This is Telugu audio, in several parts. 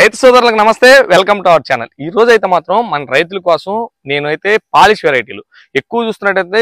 రైతు సోదరులకు నమస్తే, వెల్కమ్ టు అవర్ ఛానల్. ఈ రోజు అయితే మాత్రం మన రైతుల కోసం నేనైతే పాలిష్ వెరైటీలు ఎక్కువ చూస్తున్నట్టయితే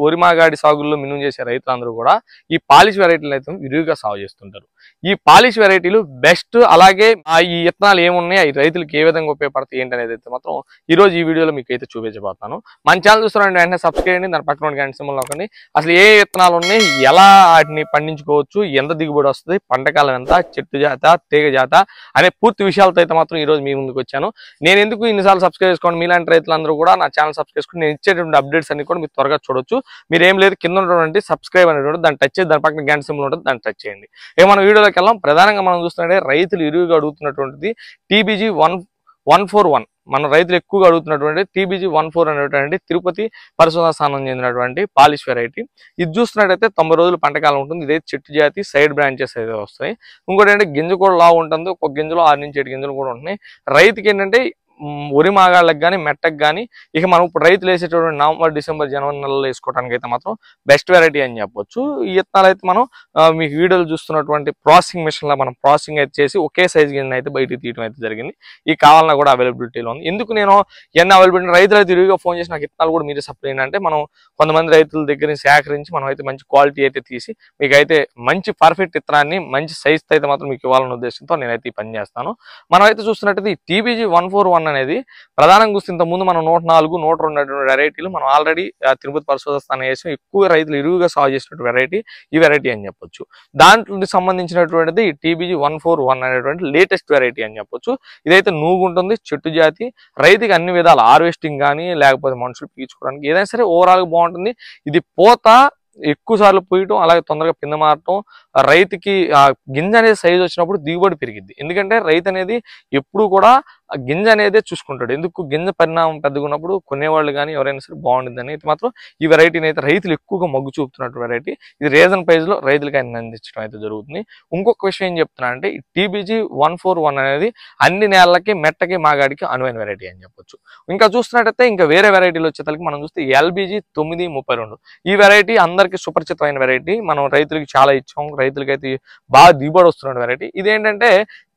వరి మాగాడి సాగుల్లో మినుము చేసే రైతులందరూ కూడా ఈ పాలిష్ వెరైటీలు అయితే విరివిగా సాగు చేస్తుంటారు. ఈ పాలిష్ వెరైటీలు బెస్ట్. అలాగే ఈ విత్తనాలు ఏమున్నాయి, ఈ రైతులకు ఏ విధంగా ఉపయోగపడతాయి ఏంటి అనేది అయితే మాత్రం ఈ రోజు ఈ వీడియోలో మీకు అయితే చూపించబోతున్నాను. మన ఛానల్ చూస్తున్నారంటే వెంటనే సబ్స్క్రైబ్ చేయండి, దాని పక్కన గంట సింబల్ నొక్కండి. అసలు ఏ విత్తనాలు ఉన్నాయి, ఎలా వాటిని పండించుకోవచ్చు, ఎంత దిగుబడి వస్తుంది, పంటకాలం ఎంత, చెట్టు జాత, తీగ జాత అనే పూర్తి విషయాలతో అయితే మాత్రం ఈ రోజు మీ ముందుకు వచ్చాను. నేను ఎందుకు ఇన్నిసార్లు సబ్స్క్రైబ్ చేసుకోండి, మీలాంటి రైతులందరూ కూడా నా ఛానల్ సబ్స్క్రైబ్ చేసుకుని నేను ఇచ్చేటువంటి అప్డేట్స్ అన్ని కూడా మీరు త్వరగా చూడొచ్చు. మీరు ఏం లేదు, కింద ఉన్నటువంటి సబ్స్క్రైబ్ అనేటువంటి దాన్ని టచ్ చేసి దాని పక్కన గంట సింబల్ ఉంటుంది, దాన్ని టచ్ చేయండి. మన వీడియోలోకి వెళ్దాం. ప్రధానంగా మనం చూస్తుంటే రైతులు ఇరువుగా అడుగుతున్నటువంటిది TBG 141. మన రైతులు ఎక్కువగా అడుగుతున్నటువంటి TBG 14 అనేటువంటి తిరుపతి పరిశోధన స్థానం చెందినటువంటి పాలిష్ వెరైటీ. ఇది చూస్తున్నట్టయితే 90 రోజులు పంటకాలం ఉంటుంది. ఇదైతే చెట్టు జాతి, సైడ్ బ్రాంచెస్ అయితే వస్తాయి. ఇంకోటి ఏంటంటే గింజ కూడా లావు ఉంటుంది. ఒక గింజలో 6 నుంచి 7 గింజలు కూడా ఉంటున్నాయి. రైతుకి ఏంటంటే వరి మాగాళ్ళకి కానీ మెట్టకు కానీ ఇక మనం ఇప్పుడు రైతులు వేసేటటువంటి నవంబర్, డిసెంబర్, జనవరి నెలలో వేసుకోవడానికి అయితే మాత్రం బెస్ట్ వెరైటీ అని చెప్పొచ్చు. ఈ విత్తనాలు అయితే మనం మీకు వీడియోలు చూస్తున్నటువంటి ప్రాసెసింగ్ మిషన్ లో మనం ప్రాసెసింగ్ అయితే చేసి ఒకే సైజ్ గిన్నె అయితే బయటికి తీయడం అయితే జరిగింది. ఈ కావాలన్నా కూడా అవైలబిలిటీలో ఉంది. ఎందుకు నేను ఎన్ని అవైలబిలిటీ రైతులు అయితే తిరిగిగా ఫోన్ చేసి నాకు విత్తనాలు కూడా మీరే సప్లై అంటే మనం కొంతమంది రైతుల దగ్గర సేకరించి మనం అయితే మంచి క్వాలిటీ అయితే తీసి మీకు అయితే మంచి పర్ఫెక్ట్ విత్తనాన్ని మంచి సైజ్ అయితే మాత్రం మీకు ఇవ్వాలన్న ఉద్దేశంతో నేనైతే ఈ పని చేస్తాను. మనం అయితే చూస్తున్నట్టయితే ఈ TBG 141 అనేది ప్రధానంగా చూస్తే ఇంత ముందు మనం 104, 102 వెరైటీలు మనం ఆల్రెడీ తిరుపతి పరిశోధన స్థానం వేసాం. ఎక్కువ రైతులు ఇరువుగా సాగు చేసినటువంటి వెరైటీ ఈ వెరైటీ అని చెప్పొచ్చు. దాంట్లో సంబంధించినటువంటిది ఈ TBG 141 అనేటువంటి లేటెస్ట్ వెరైటీ అని చెప్పొచ్చు. ఇదైతే నూగు ఉంటుంది, చెట్టు జాతి, రైతుకి అన్ని విధాలు హార్వెస్టింగ్ కానీ లేకపోతే మనుషులు పీల్చుకోవడానికి ఏదైనా సరే ఓవరాల్ గా బాగుంటుంది. ఇది పోత ఎక్కువ సార్లు పూయటం, అలాగే తొందరగా పింద మారటం, రైతుకి గింజ అనేది సైజ్ వచ్చినప్పుడు దిగుబడి పెరిగిద్ది. ఎందుకంటే రైతు అనేది ఎప్పుడు కూడా గింజ అనేది చూసుకుంటాడు. ఎందుకు గింజ పరిణామం పెద్దగా ఉన్నప్పుడు కొనేవాళ్ళు కానీ ఎవరైనా సరే బాగుంటుందని అయితే మాత్రం ఈ వెరైటీని అయితే రైతులు ఎక్కువగా మొగ్గు చూపుతున్నట్టు వెరైటీ. ఇది రీజన్ ప్రైజ్ లో రైతులకి అందించడం అయితే జరుగుతుంది. ఇంకొక విషయం ఏం చెప్తున్నా అంటే ఈ TBG 141 అనేది అన్ని నేలలకి మెట్టకి మాగాడికి అనువైన వెరైటీ అని చెప్పొచ్చు. ఇంకా చూస్తున్నట్టయితే ఇంకా వేరే వెరైటీలు వచ్చేసరికి మనం చూస్తే LBG 932. ఈ వెరైటీ అందరికి సుపరిచితమైన వెరైటీ. మనం రైతులకి చాలా ఇచ్చాం, రైతులకి అయితే బాగా దిగుబడి వస్తున్న వెరైటీ. ఇదేంటంటే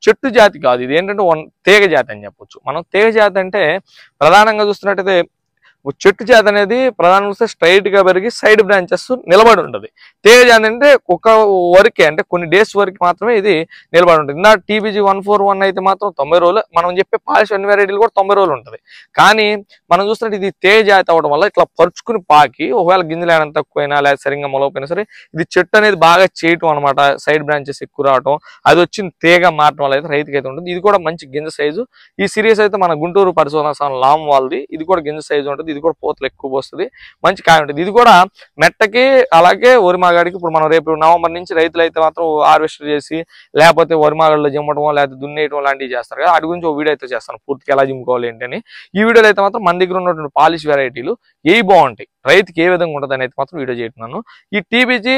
చెట్టు జాతి కాదు, ఇది ఏంటంటే తీగ జాతి అని చెప్పొచ్చు. మనం తీగ జాతి అంటే ప్రధానంగా చూస్తున్నట్టయితే చెట్టు జాతి అనేది ప్రధానంగా స్ట్రైట్ గా పెరిగి సైడ్ బ్రాంచెస్ నిలబడి ఉంటుంది. తీగ జాతి అంటే ఒక వరకే, అంటే కొన్ని డేస్ వరకు మాత్రమే ఇది నిలబడి ఉంటుంది. ఇందా TBG 141 అయితే మాత్రం 90 రోజులు, మనం చెప్పే పాలిష్ అన్ని వెరైటీలు కూడా 90 రోజులు ఉంటుంది. కానీ మనం చూస్తున్నట్టు ఇది తీగ జాతి అవడం వల్ల ఇట్లా పరుచుకుని పాకి ఒకవేళ గింజలు ఏమైనా తక్కువైనా లేదా సరిగ్గా మొలకపోయినా సరే ఇది చెట్టు అనేది బాగా చేయటం అనమాట. సైడ్ బ్రాంచెస్ ఎక్కువ రావటం, అది వచ్చిన తీగ మారటం వల్ల అయితే రైతుకి అయితే ఉంటుంది. ఇది కూడా మంచి గింజ సైజు. ఈ సిరీస్ అయితే మన గుంటూరు పరిశోధన స్థానం లామ్ వాళ్ళది. ఇది కూడా గింజ సైజు ఉంటుంది. ఇది కూడా పూతలు ఎక్కువ వస్తుంది, మంచి కాయ ఉంటుంది. ఇది కూడా మెట్టకి అలాగే వరి మాగాడికి ఇప్పుడు మనం రేపు నవంబర్ నుంచి రైతులు అయితే మాత్రం హార్వెస్ట్ చేసి లేకపోతే వరి మాగాడిలో జిమ్మటం లేకపోతే దున్నేయటం లాంటివి చేస్తారు కదా, వాటి గురించి ఒక వీడియో అయితే చేస్తాను పూర్తిగా ఎలా జిమ్ముకోవాలి ఏంటని. ఈ వీడియోలో అయితే మాత్రం మన దగ్గర ఉన్నటువంటి పాలిష్ వెరైటీలు ఏవి బాగుంటాయి, రైతుకి ఏ విధంగా ఉంటుంది అని అయితే మాత్రం వీడియో చేస్తున్నాను. ఈ TBG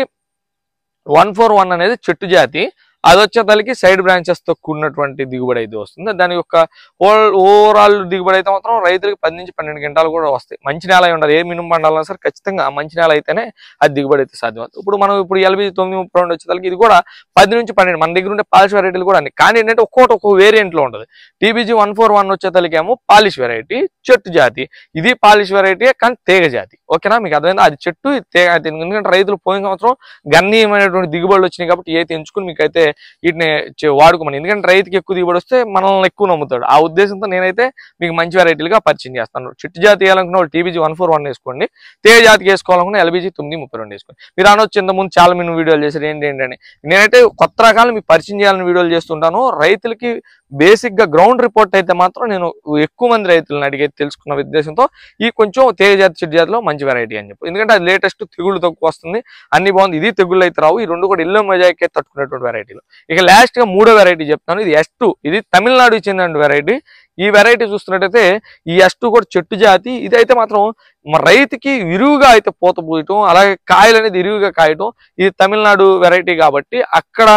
141 అనేది చెట్టు జాతి. అది వచ్చేతలకి సైడ్ బ్రాంచెస్ తో కూడినటువంటి దిగుబడి అయితే వస్తుంది. దాని యొక్క ఓవరాల్ దిగుబడి అయితే మాత్రం రైతులకు 10 నుంచి 12 క్వింటాలు కూడా వస్తాయి. మంచి నేల అయి ఉండాలి, ఏ మినుము పండాలన్నా సరే ఖచ్చితంగా మంచి నేల అయితేనే అది దిగుబడి అయితే సాధ్యమవుతుంది. ఇప్పుడు LBG 932 వచ్చేతలకి ఇది కూడా 10 నుంచి 12 మన దగ్గర ఉండే పాలిష్ వెరైటీలు కూడా అన్ని. కానీ ఏంటంటే ఒక్కొక్క వేరియంట్ లో ఉంటుంది. TBG 141 వచ్చేతలకి ఏమో పాలిష్ వెరైటీ, చెట్టు జాతి. ఇది పాలిష్ వెరైటీ కానీ తీగ జాతి. ఓకేనా, మీకు అర్థమైందా? అది చెట్టు, తీగ. ఎందుకంటే రైతులు పోయిన సంవత్సరం గణనీయమైనటువంటి దిగుబడులు వచ్చినాయి కాబట్టి అయితే ఎంచుకుని మీకు అయితే వీటిని వాడుకోమని. ఎందుకంటే రైతుకి ఎక్కువ దిగుబడి వస్తే మనల్ని ఎక్కువ నమ్ముతాడు. ఆ ఉద్దేశంతో నేనైతే మీకు మంచి వెరైటీలుగా పరిచయం చేస్తాను. చెట్టు జాతి వేయాలనుకున్న వాళ్ళు TBG 141 వేసుకోండి, తీగ జాతికి వేసుకోవాలనుకున్న LBG 932 వేసుకోండి. మీరు అనొచ్చు ఇంతకుముందు చాలా మినుము వీడియోలు చేశారు ఏంటంటే, నేనైతే కొత్త రకాలు మీకు పరిచయం చేయాలని వీడియోలు చేస్తుంటాను. రైతులకి బేసిక్ గా గ్రౌండ్ రిపోర్ట్ అయితే మాత్రం నేను ఎక్కువ మంది రైతులను అడిగి తెలుసుకున్న ఉద్దేశంతో ఈ కొంచెం తీగ జాతి, చెట్టు జాతిలో మంచి వెరైటీ అని చెప్పి. ఎందుకంటే అది లేటెస్ట్, తెగుళ్ళు తక్కువ వస్తుంది, అన్ని బాగుంది. ఇది తెగుళ్ళు అయితే రావు. ఈ రెండు కూడా ఎల్లో మొజాయిక్ అయితే తట్టుకునేటువంటి వెరైటీలు. ఇక లాస్ట్ గా 3వ వెరైటీ చెప్తాను. ఇది S2. ఇది తమిళనాడుకి చెందిన వెరైటీ. ఈ వెరైటీ చూస్తున్నట్టయితే ఈ S2 కూడా చెట్టు జాతి. ఇదైతే మాత్రం రైతుకి విరువుగా అయితే పూత పూయటం, అలాగే కాయలు అనేది ఇరువుగా కాయటం. ఇది తమిళనాడు వెరైటీ కాబట్టి అక్కడ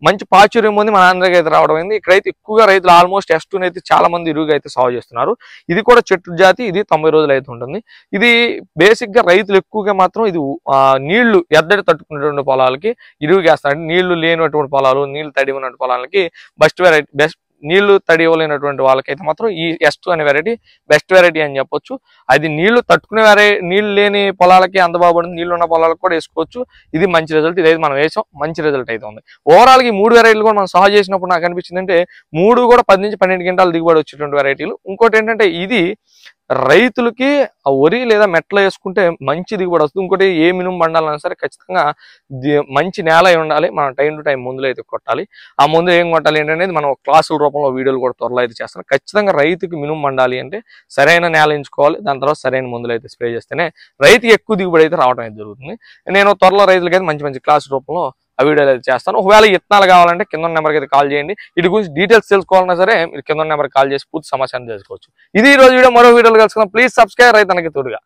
మంచి ప్రాచుర్యం ఉంది, మన ఆంధ్రకి అయితే రావడం అయింది. ఇక్కడైతే ఎక్కువగా రైతులు ఆల్మోస్ట్ S2 అయితే చాలా మంది ఇరువుగా అయితే సాగు చేస్తున్నారు. ఇది కూడా చెట్టు జాతి. ఇది 90 రోజులు అయితే ఉంటుంది. ఇది బేసిక్ గా రైతులు ఎక్కువగా మాత్రం ఇది నీళ్లు ఎద్దడి తట్టుకునేటువంటి పొలాలకి ఇరువుగా వేస్తారు. నీళ్లు లేనటువంటి పొలాలు, నీళ్లు తడి ఉన్నటువంటి పొలాలకి బెస్ట్ వెరైటీ, నీళ్లు తడి ఇవ్వలేనటువంటి వాళ్ళకైతే మాత్రం ఈ S2 అనే వెరైటీ బెస్ట్ వెరైటీ అని చెప్పొచ్చు. అది నీళ్లు తట్టుకునే నీళ్లు లేని పొలాలకి అందబాబడింది, నీళ్లు ఉన్న పొలాలకు కూడా వేసుకోవచ్చు. ఇది మంచి రిజల్ట్. ఇదైతే మనం వేసాం, మంచి రిజల్ట్ అయితే ఉంది. ఓవరాల్ గా ఈ 3 వెరైటీలు కూడా మనం సాగు చేసినప్పుడు నాకు అనిపించింది అంటే 3 కూడా 10 నుంచి 12 క్వింటాలు దిగుబడి వచ్చేటువంటి వెరైటీలు. ఇంకోటి ఏంటంటే ఇది రైతులకి ఆ వరి లేదా మెట్ల వేసుకుంటే మంచి దిగుబడి వస్తుంది. ఇంకోటి ఏ మినుము పండాలన్నా సరే ఖచ్చితంగా మంచి నేల అయి ఉండాలి. మనం టైం టు టైం మందులు అయితే కొట్టాలి. ఆ మందులు ఏం కొట్టాలి ఏంటనేది మనం క్లాసుల రూపంలో వీడియోలు కూడా త్వరలో అయితే చేస్తాం. ఖచ్చితంగా రైతుకి మినుము పండాలి అంటే సరైన నేల ఎంచుకోవాలి, దాని తర్వాత సరైన మందులు అయితే స్ప్రే చేస్తేనే రైతుకి ఎక్కువ దిగుబడి అయితే రావడం అయితే జరుగుతుంది. నేను త్వరలో రైతులకి అయితే మంచి మంచి క్లాస్ రూపంలో ఆ వీడియోలు అయితే చేస్తాను. ఒకవేళ విత్తనాలు కావాలంటే కింద నెంబర్కి అయితే కాల్ చేయండి. వీటి గురించి డీటెయిల్స్ తెలుసుకోవాలన్నా సరే మీరు కింద నెంబర్కి కాల్ చేసి పూర్తి సమాచారం తెలుసుకోవచ్చు. ఇది ఈ రోజు వీడియో. మరో వీడియోలు కలుసుకుందాం. ప్లీజ్ సబ్స్క్రైబ్ రైతన్నకి తోడుగా.